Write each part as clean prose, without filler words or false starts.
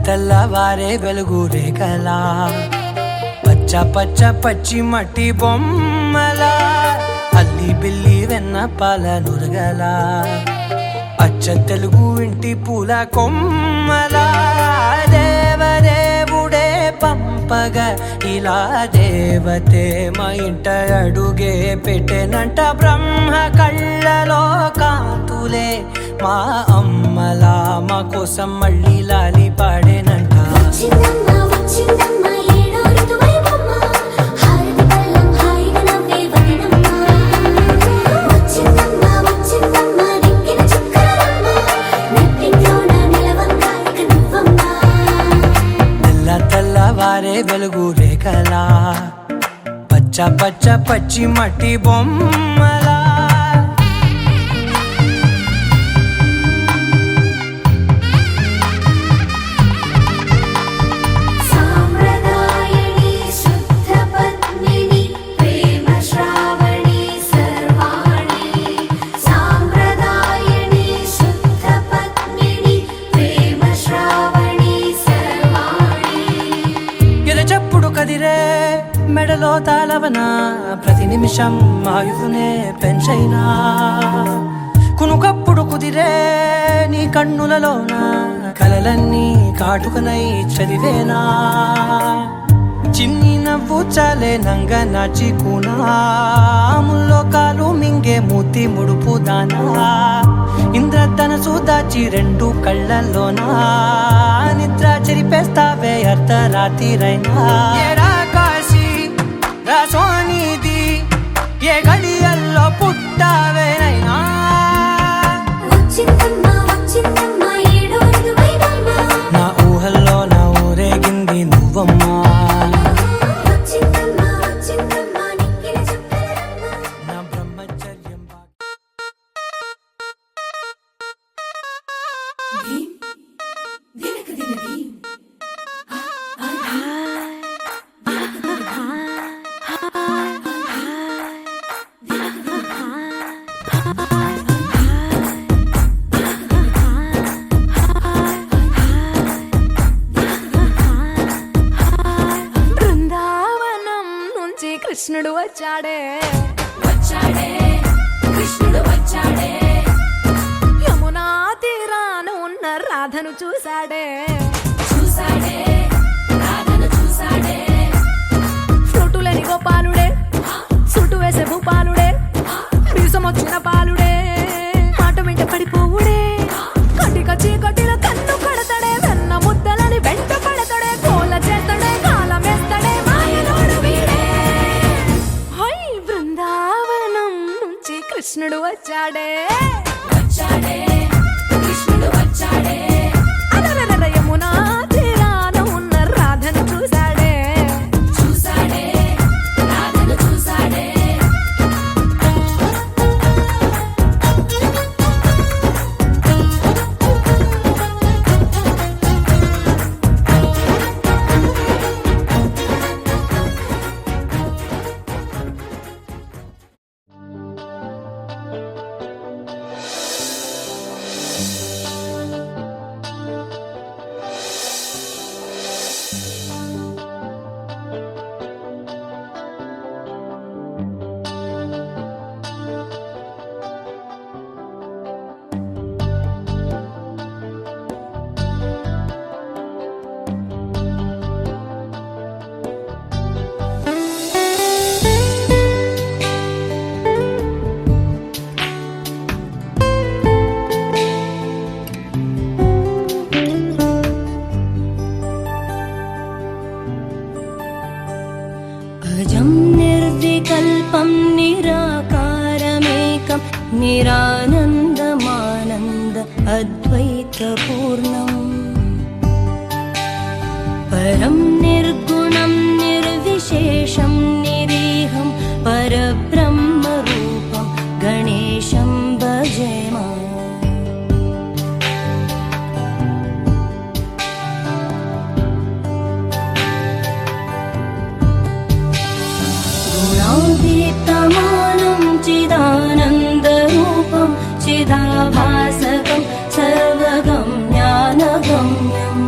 తెల్లవారే వెలుగు రేఖలా పచ్చ పచ్చ పచ్చి మట్టి బొమ్మలా అల్లి బిల్లి వెన్న పాల నురగలా అచ్చ తెలుగు ఇంటి పూల కొమ్మలా దేవదేవుడే పంపగా ఇలా దేవతే మా ఇంట అడుగే పెట్టెనంట బ్రహ్మ కళ్ళలో కాంతులే మా అమ్మలా మా కోసం మళ్ళీ లాలి పాడేనంట తెల్లవారే వెలుగు రేఖలా పచ్చ పచ్చ పచ్చి మట్టి బొమ్మలా కదిరే మెడలో తాళవన ప్రతి నిమిషం ఆయుధునే పెంచైనా కునుకప్పుడు కుదిరే నీ కన్నులలోన కలలన్నీ కాటుకనై చదివేనా చిన్ని నవ్వు చాలే నంగ నాచి కూనాముల్లో కాలు మింగే మూతి ముడుపు దానా ఇంద్రధనసు దాచి రెండు కళ్ళల్లోనా నిద్ర చెరిపేస్తావే అర్ధరాత్రిరైనా ఏరా కాశీ రాసోనిది ఏ గడియల్లో పుట్టావేనైనా నా ఊహల్లో నా ఊరేగింది నువ్వమ్మా నా బ్రహ్మచర్యం బృందావనం నుంచి కృష్ణుడు వచ్చాడే కృష్ణుడు వచ్చాడే యమునా తీరాన ఉన్న రాధను చూసాడే రాధను చూసాడే ఫ్లూటులని గోపాలుడే సుటు వేసే భూపాలుడే బీసమొచ్చిన పాలుడే మాట వెంట పడిపోవుడే కటిక చీకటిలో కన్ను పడతాడే వెన్న ముద్దలని వెంట పడతాడే కోల చేస్తాడే కాలమేస్తాడే మాయలోడు వీడే హై బృందావనం నుంచి కృష్ణుడు వచ్చాడే కృష్ణుడు వచ్చాడే అలరల యమునా తీరాన ఉన్న రాధను చూసాడే రాధను చూసాడే अजं निर्विकल्पं निराकारमेकं निरानन्दमानन्द अद्वैतपूर्णम् परं निर्गुणं निर्विशेषं निरीहं परब्रह्मरूपं गणेशं भजेम गुणातीतमानं चिदानन्दरूपं चिदाभासकं सर्वगं ज्ञानगम्यम्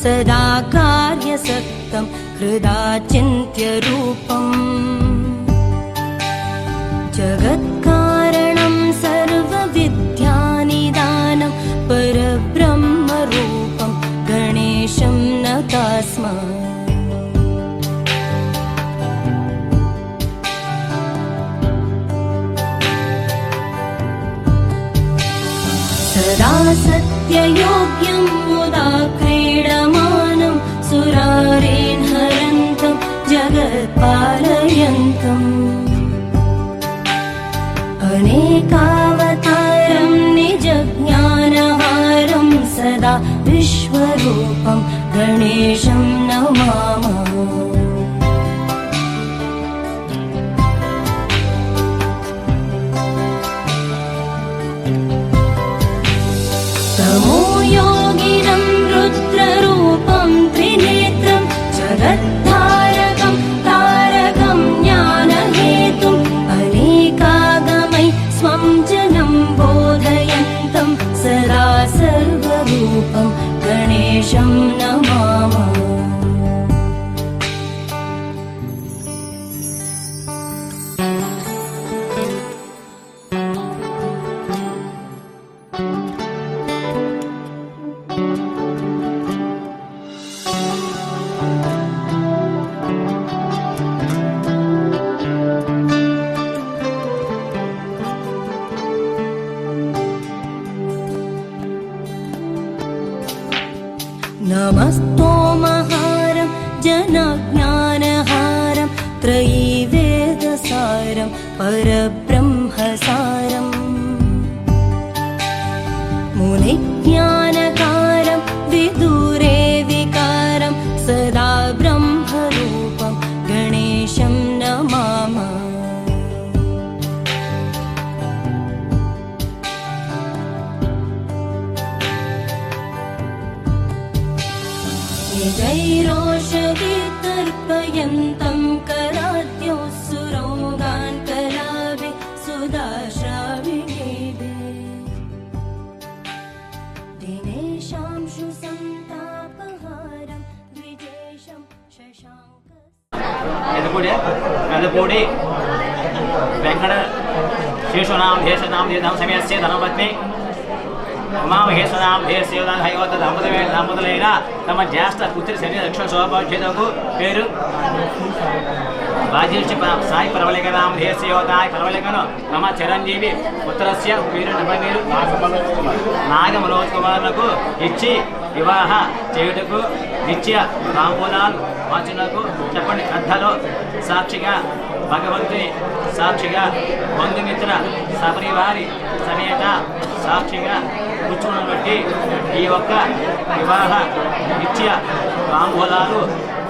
सदा कार्यसक्तं हृदाचिन्त्यरूपम् जगत्कारणं सर्वविद्यानिदानं परब्रह्मरूपं गणेशं नतास्म सदा सत्ययोग्यं मुदा क्रीडमानं सुरारेन् हरन्तं जगत्पालयन्तम् अनेकावतारं निजज्ञानहारं सदा विश्वरूपं गणेशं नमामः योगिनं रुद्ररूपं त्रिनेत्रं जगत्तारकं तारकं ज्ञानहेतुम् अनेकागमै स्वं जनं बोधयन्तं सदा सर्वरूपं गणेशं नमामः नमस्तोमहारं जनज्ञानहारं त्रयीवेदसारं परब्रह्मसारम् मुनिज्ञानकारं विदुरे विकारं सदा ब्रह्मरूपं गणेशं नमामः जैरोषधितर्पयन्तं कराद्योऽसुरोगान् कलाभि सुधाश्राविणेभि दिनेशांशु सन्तापहारं द्विजेशं शशाङ्क गदपूडी वेंकट शेषुनाम देशनाम देशनाम समयस्य धर्मपत्नी उमामहेश्वराम देवदेवदान हयोत దంపతులైన తమ జ్యేష్ఠ పుత్రి శని దక్షిణ శోభాధ్యతకు పేరు రాజేష్ సాయి పరవళికరాం దేశయోదాయ పరవళికను తమ చిరంజీవి పుత్రస్య పేరు నమనీరు నాగ మనోజ్ కుమారులకు ఇచ్చి వివాహ చేయుటకు నిత్య తాంబూలాలు వాచునకు చెప్పండి శ్రద్ధలో సాక్షిగా భగవంతుని సాక్షిగా బంధుమిత్ర సపరివారి సమేత సాక్షిగా కూర్చుని బట్టి ఈ ఒక్క వివాహ నిత్య తాంబూలాలు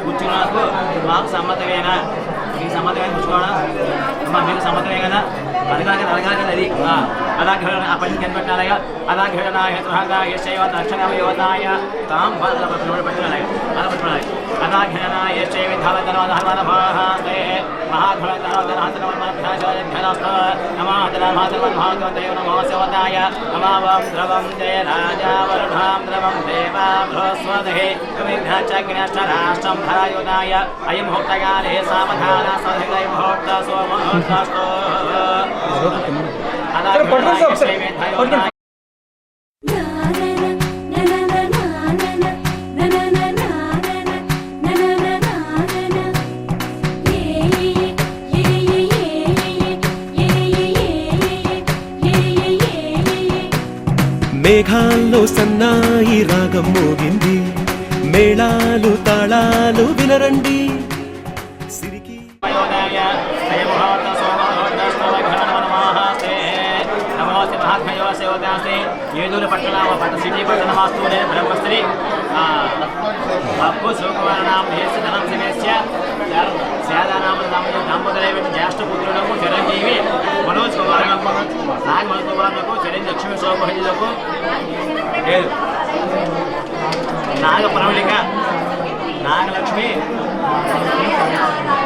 కూర్చున్నకు మాకు సమ్మతమేనా మీకు సమ్మతమైన కూర్చోవడం అమ్మా మీకు సమ్మతమే కదా అడగాలి అది అదాఘటన ఆ పని కనిపెట్టాలగా అదాఘటన యశైవ దక్షిణ యువతాయ తాం పట్టుకోవాలి అలా పట్టుకోవాలి అదాఘటన యశైవ ధావతనోదాహే మహాఘటనమాయ నమావం ద్రవం దే రాజావరుణాం ద్రవం దేవా బృహస్పతే రాష్ట్రం ధరాయుధాయ అయం ముహూర్తకాలే సావధాన సదై ముహూర్త సోమహూర్తస్తో మేఘాల్లో సన్నాయి రాగం మోగింది మేళాలు తాళాలు వినరండి సిరికి ఏదూరు పట్టణ సిటీ పట్టణమాస్తూనే బ్రహ్మశ్రీ అప్పు శివకుమారనాం ధనం సమేస్య దాంపతులైన జ్యేష్ఠ పుత్రులకు చిరంజీవి మనోజ్ కుమారులకు నాగ మనోజ్ కుమారులకు చిరంజీవి లక్ష్మీ శోభహితులకు లేదు నాగ పరవళిక నాగలక్ష్మి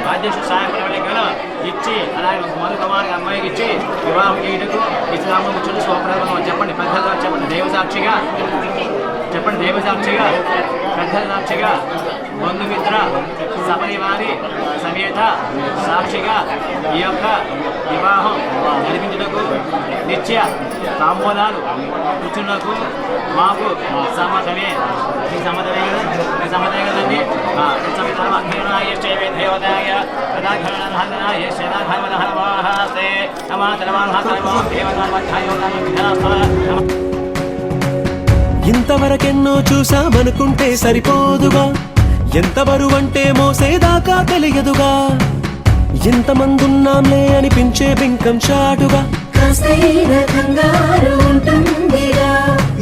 రాజేశ్వర సాయ పరవళికను ఇచ్చి అలాగే మధు కుమార్ అమ్మాయికి ఇచ్చి వివాహం చేయటకు ఇస్లాంలో కూర్చొని శుభప్రదం చెప్పండి పెద్దగా చెప్పండి దేవ సాక్షిగా చెప్పండి. దేవ సాక్షిగా, పెద్దల సాక్షిగా, బంధుమిత్ర సపరివారి సమేత సాక్షిగా ఈ యొక్క వివాహం జరిపించుటకు నిత్య తాంబూలాలు కూర్చున్నకు మాకు సమ్మతమే. ఈ సమ్మతమే కదా, ఈ సమ్మతమే కదండి. సమితాయ దేవతాయ ప్రదాఘరణాయ శనాఘర్మదహరవాహస్తే నమాతరవాహ ఇంతవరకెన్నో చూసామనుకుంటే సరిపోదుగా, ఎంత బరువంటే మోసేదాకా తెలియదుగా, ఎంతమందున్నాంలే అనిపించే బింకం చాటుగా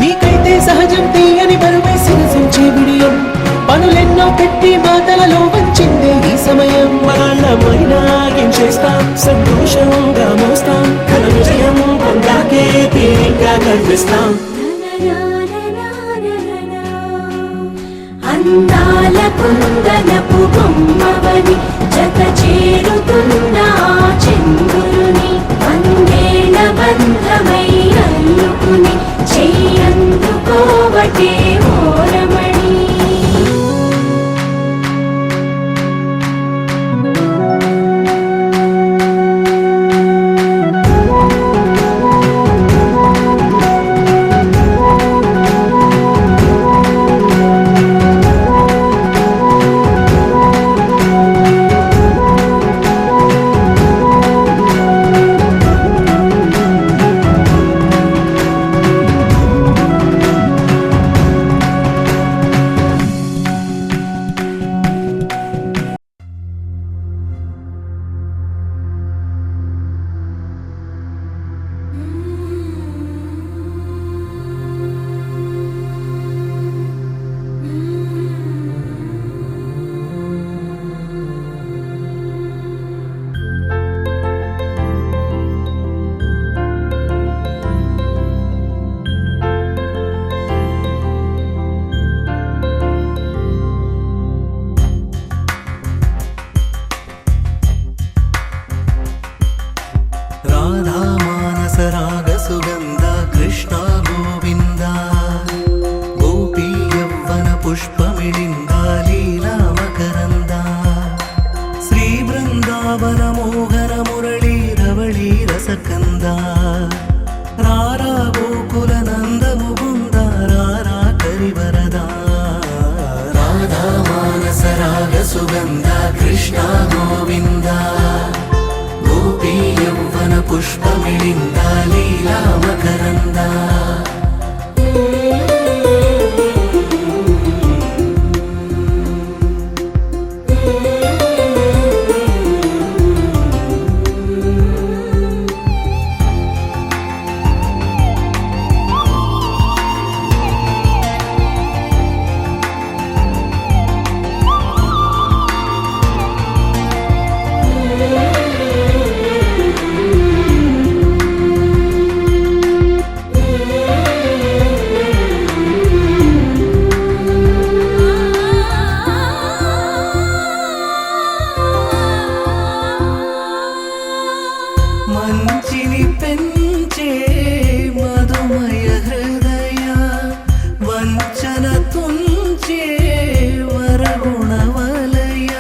మీకైతే సహజం తీయని బరువై సిరసించే బిడియం, పనులెన్నో పెట్టి మాటలలో వంచిందే ఈ సమయం. వాళ్ళమైనా ఏం చేస్తాం, సంతోషంగా మోస్తాం, ఘన విజయం పొందాకే తీరిగ్గా కనిపిస్తాం. అందాల కుందనపు బొమ్మవని జత చేరుతున్న చంద్రుని వందేళ్ల బంధమై అల్లుకుని చెయ్యందుకోవటే ఓరమణి. రాగసుగంధ కృష్ణ గోవింద గోపీ యవ్వన పుష్పమిళింద లీలా మకరంద శ్రీ బృందావన మోహన మురళీ రవళీ రసకంద రారా గోకుల నంద ముకుంద రారా కరివరద రాధా మానస రాగసుగంధ కృష్ణ గోవింద గోపీ యవ్వన పుష్పమిళింద లీలా మకరంద మంచిని పెంచే మధుమయ హృదయ వంచన తుంచే వరగుణవలయ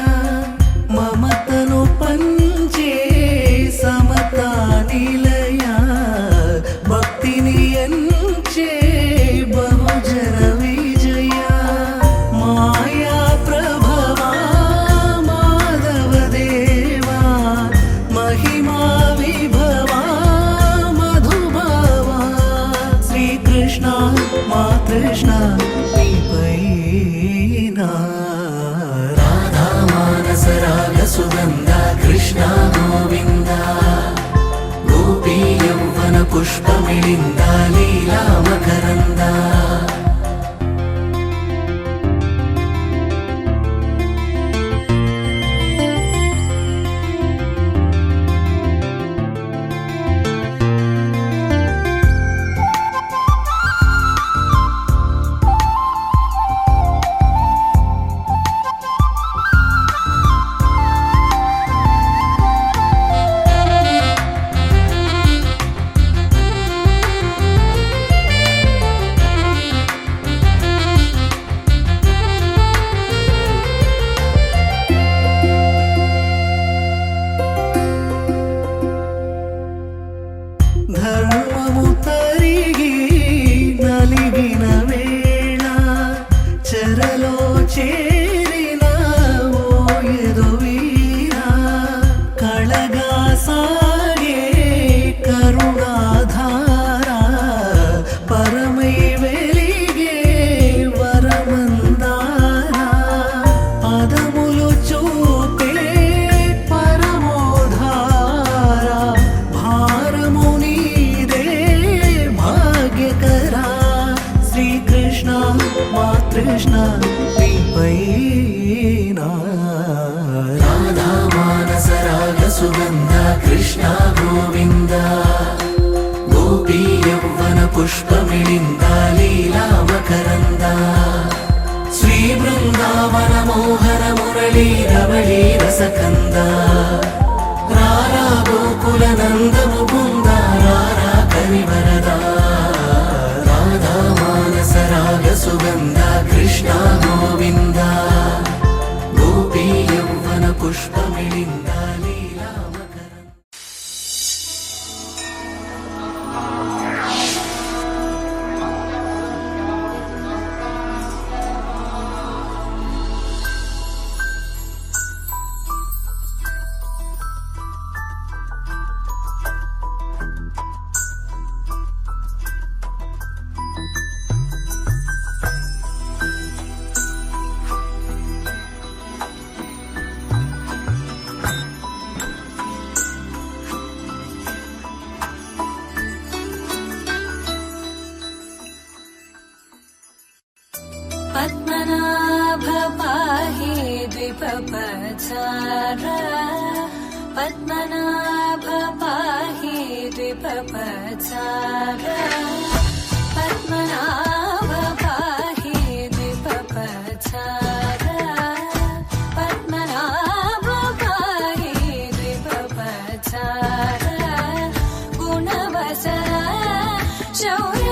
మమతను పంచే సమతా నిలయ భక్తిని ఎంచే బహుజన విజయ మాయా ప్రభవా మాధవ దేవా మహిమా విభవా మధుభావా శ్రీకృష్ణ మా కృష్ణ నీపైనా రాధా మానస రాగ సుగంధ కృష్ణ గోవింద గోపీ యవ్వన పుష్పమిళింద లీలా మకరంద కృష్ణ పైన రాధా మానస రాగ సుగంధ కృష్ణ గోవింద గోపీ యౌవన పుష్పమిళింద లీలా మకరంద శ్రీ బృందావన మోహన మురళీ రవళీ రసకంద రారా గోకుల నంద ముకుంద రారా కరివరదా రాధా మానస రాగ సుగంధ కృష్ణ గోవింద గోపీ యౌవన పుష్పమిళింద లీలా మకరంద पद्मनाभ पाहि द्विपपचार पद्मनाभ पाहि द्विपपचार पद्मनाभ पाहि द्विपपचार पद्मनाभ पाहि द्विपपचार गुणवचन शौर्य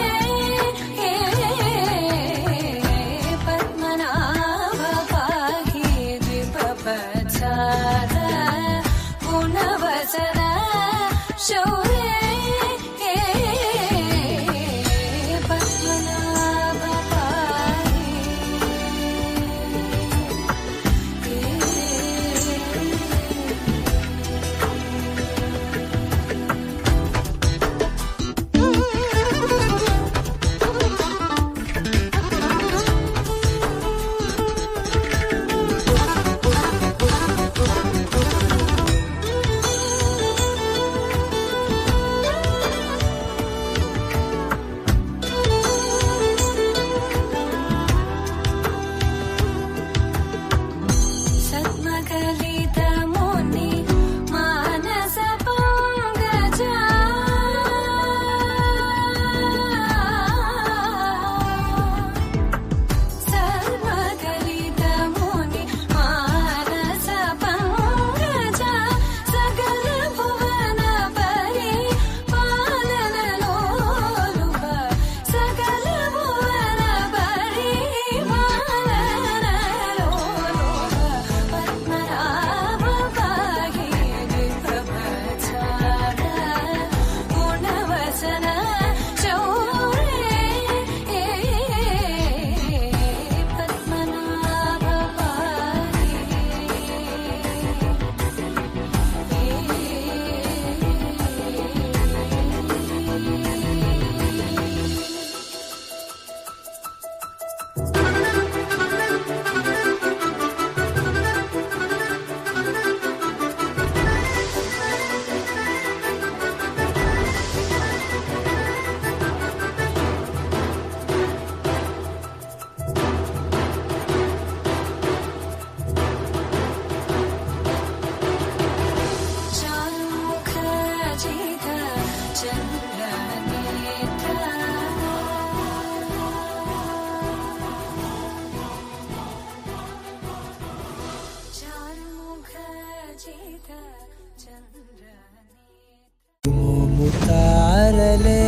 ముతారలే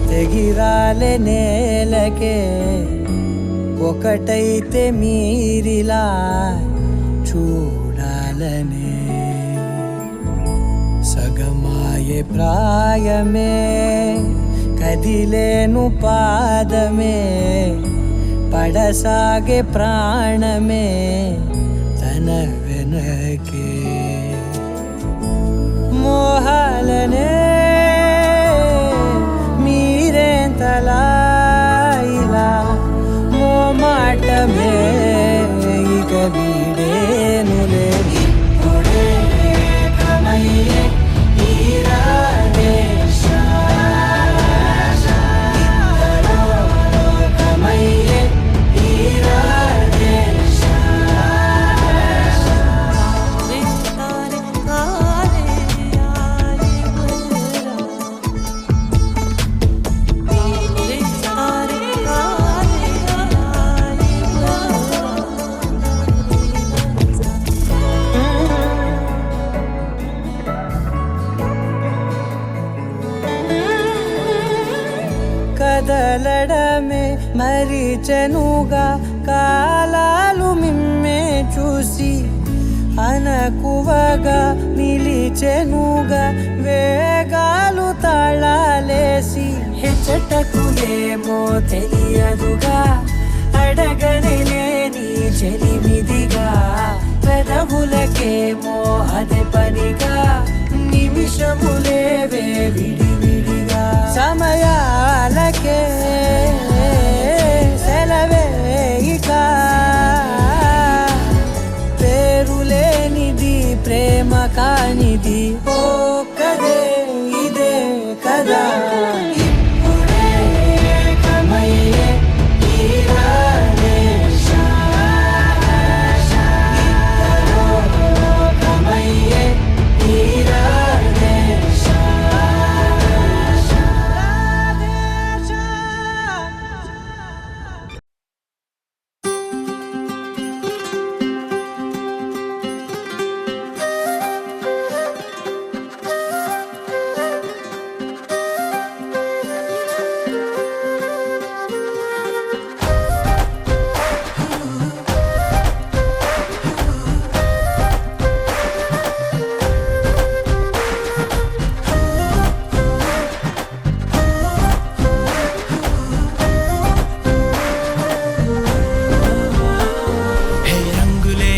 తెగిరాలే నేలకే ఒకటైతే మీరిలా చూడాలనే సగమాయే ప్రాయమే కదిలేను పాదమే పడసాగే ప్రాణమే తన వెనకే మోహాలనే మీరేంతలా ఇలా మోమాటమే ఇక వీడేనులే ఇప్పుడే ఏకమయ్యే ఈరాడే శ్వాస ఇద్దరో లోకమయ్యే అలరిచెనుగా కాలాలు మిమ్మే చూసి అనకువగా నిలిచెనుగా వేగాలు తాళాలేసి హెచ్చటకు ఏమో తెలియదుగా అడగని లేని చెలిమిదిగా పెదవులకేమో అదే పనిగా నిమిషములేవే విడివిడిగా సమయాలకే సెలవే ఇక పేరులేనిది ప్రేమ కానిది ఓ కదే ఇదే కదా ఇప్పుడే ఏకమయ్యే ఈ రాధేశ. ఇద్దరూ ఏకమయ్యే ఈ రాధేశ. హే రంగులే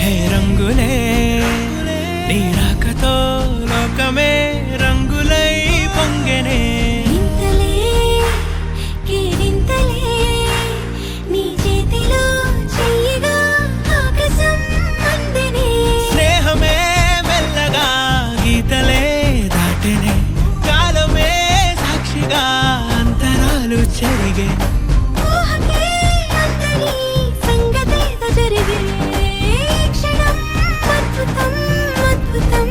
హే రంగులే నీ రాకతో లోకమే రంగులై పొంగెనే ఇంతలే కేరింతలే నీ చేతిలో చెయ్యగా ఆకాశం అందనే స్నేహమే మెల్లగా గీతలే దాటెనే కాలమే సాక్షిగా అంతరాలు చెరిగే ఊహకే అందని సంగతేదో జరిగే క్షణం అద్భుతం అద్భుతం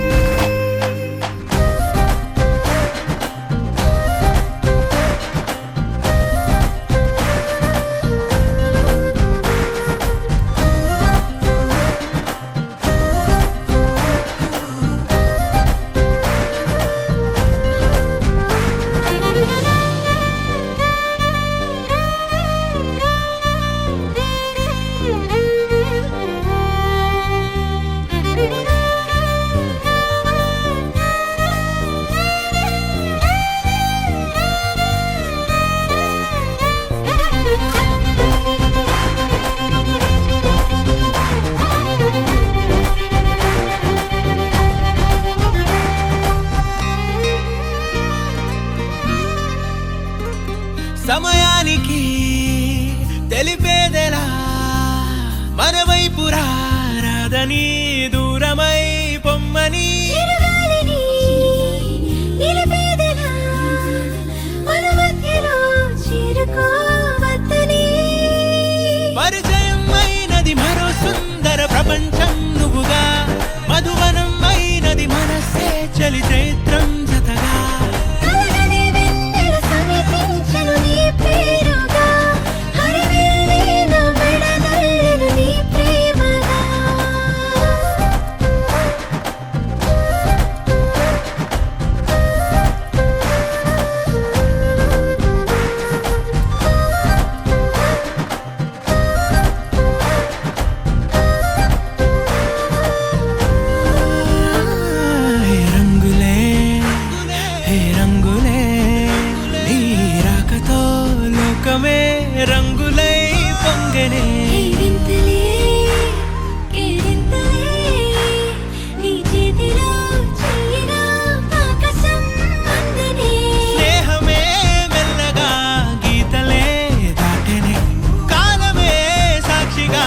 సమయానికి తెలిపేదెలా మన వైపు రాదని దూరమై పొమ్మని చిరుగాలిని నిలిపేదెలా మన మధ్యలో చేరుకోవద్దని పరిచయం అయినది మరో సుందర ప్రపంచం నువ్వుగా మధువనం అయినది మనసే చలి చైత్రం జతగా కలగని వెన్నెల సమీపించను నీ పేరుగా హరివెల్లి నా మెడనల్లెను నీ ప్రేమగా హే రంగులే హే రంగులే నీ రాకతో లోకమే రంగులై పొంగెనే కేరింతలే కేరింతలే నీ చేతిలో చెయ్యగా ఆకాశం అందనే స్నేహమే మెల్లగా గీతలే దాటెనే కాలమే సాక్షిగా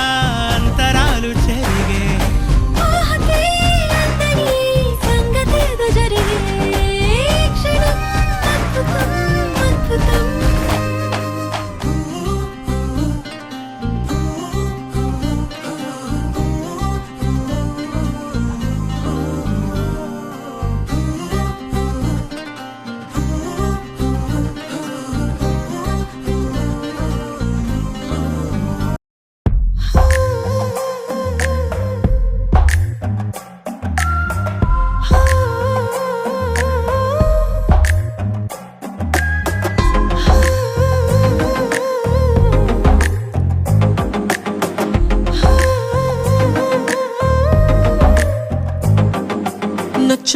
అంతరాలు చెరిగే ఊహకే అందని సంగతేదో జరిగే క్షణం అద్భుతం అద్భుతం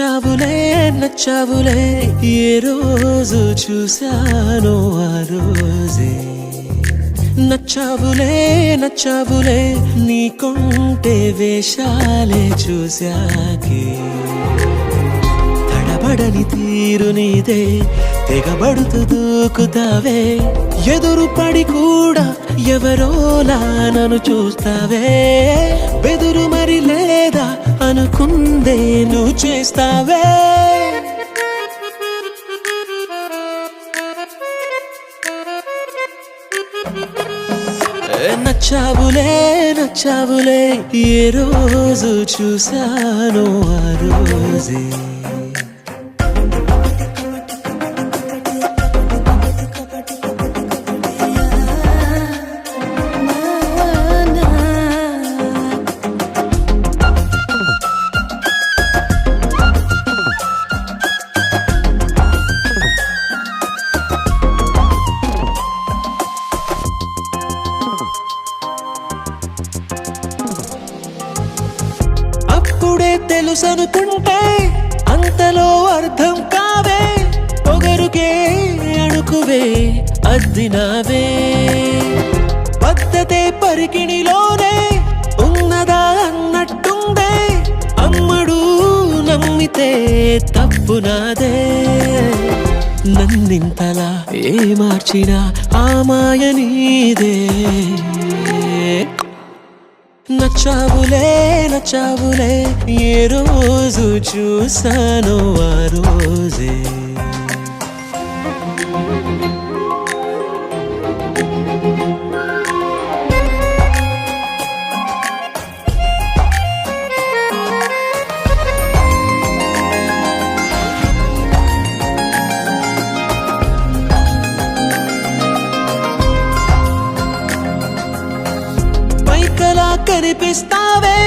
నచ్చావులే నచ్చావులే ఏ రోజు చూశానో ఆ రోజే నచ్చావులే నచ్చావులే నీకుంటే వేషాలే చూశాకే తడబడని తీరు నీదే తెగబడుతూ దూకుతావే ఎదురు పడి కూడా ఎవరోలా నన్ను చూస్తావే బెదురు మరి లేదా అనుకుందే నువ్వు చేస్తావే నచ్చావులే నచ్చావులే ఏ రోజు చూశానో ఆ రోజే తెలుసనుకుంటే అంతలో అర్థం కావే పొగరుకే అణుకువే అద్దినావే పద్ధతే పరికిణిలోనే ఉన్నదా అన్నట్టుందే అమ్మడు నమ్మితే తప్పు నాదే నన్నింతలా ఏ మార్చినా ఆ మాయ నీదే నచ్చావులే నచ్చావులే ఏ రోజు చూశానో ఆ రోజే కనిపిస్తావే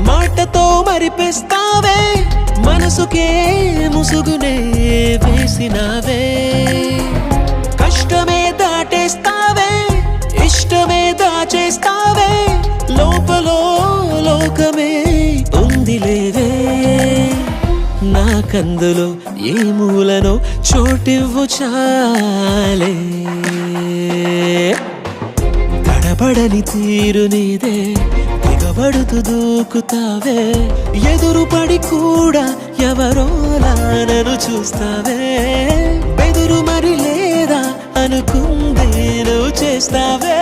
మాటతో మరిపిస్తావే మనసుకే ముసుగునే వేసినావే కష్టమే దాటేస్తావే ఇష్టమే దాచేస్తావే లోపలో లోకమే ఉందిలేవే నాకందులో ఏ మూలనో చోటివ్వు చాలే తడబడని తీరు నీదే తెగబడుతూ దూకుతావే ఎదురు పడి కూడా ఎవరోలా నన్ను చూస్తావే బెదురు మరి లేదా అనుకుందే నువ్వు చేస్తావే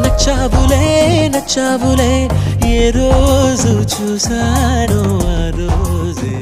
నచ్చావులే నచ్చావులే ఏ రోజు చూశానో ఆ రోజే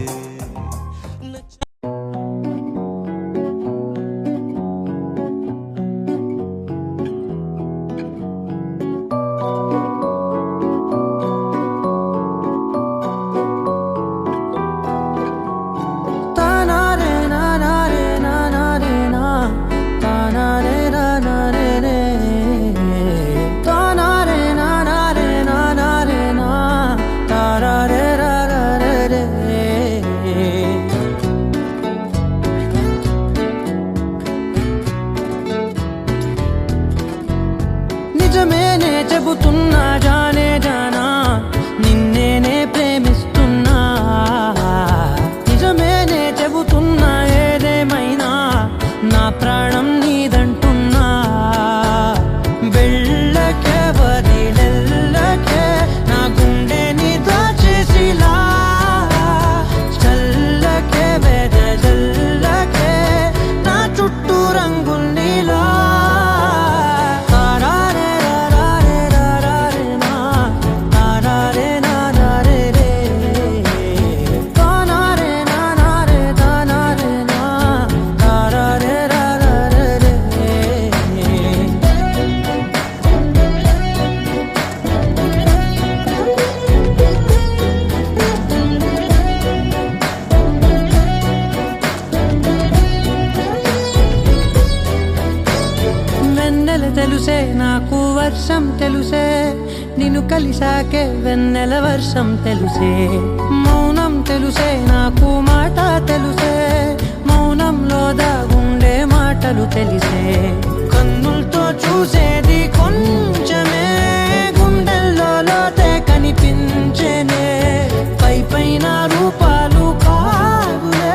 నిజమేనే చెబుతున్నా జానే జానా నిన్నేనే ప్రేమిస్తున్నా నిజమేనే చెబుతున్నా ఏదేమైనా నా ప్రాణం నీదంటున్నా వెళ్ళకే వదిలెళ్ళకే నా గుండెని దాచేసిలా చల్లకే వెదజల్లకే నా చుట్టూ రంగుల్నిలా తెలుసే నాకు వర్షం తెలుసే నిన్ను కలిసాకే వెన్నెల వర్షం తెలుసే మౌనం తెలుసే నాకు మాట తెలుసే మౌనంలో దాగుండే మాటలు తెలిసే కన్నులతో చూసేది కొంచెమే గుండెల్లో లోతే కనిపించేనే పై పైన రూపాలు కావులే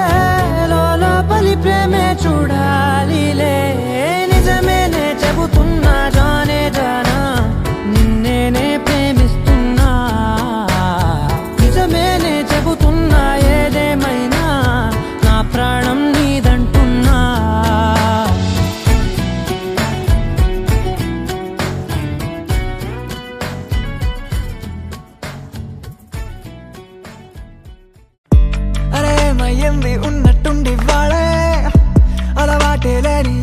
లోపలి ప్రేమే చూడాలిలే నిజమేనే చెబుతున్నా జానే జానా నిన్నేనే ప్రేమిస్తున్నా నిజమేనే చెబుతున్నా ఏదేమైనా నా ప్రాణం నీదంటున్నా అరే మయ్యంది ఉన్నట్టుండి వాడే అలవాటే లేని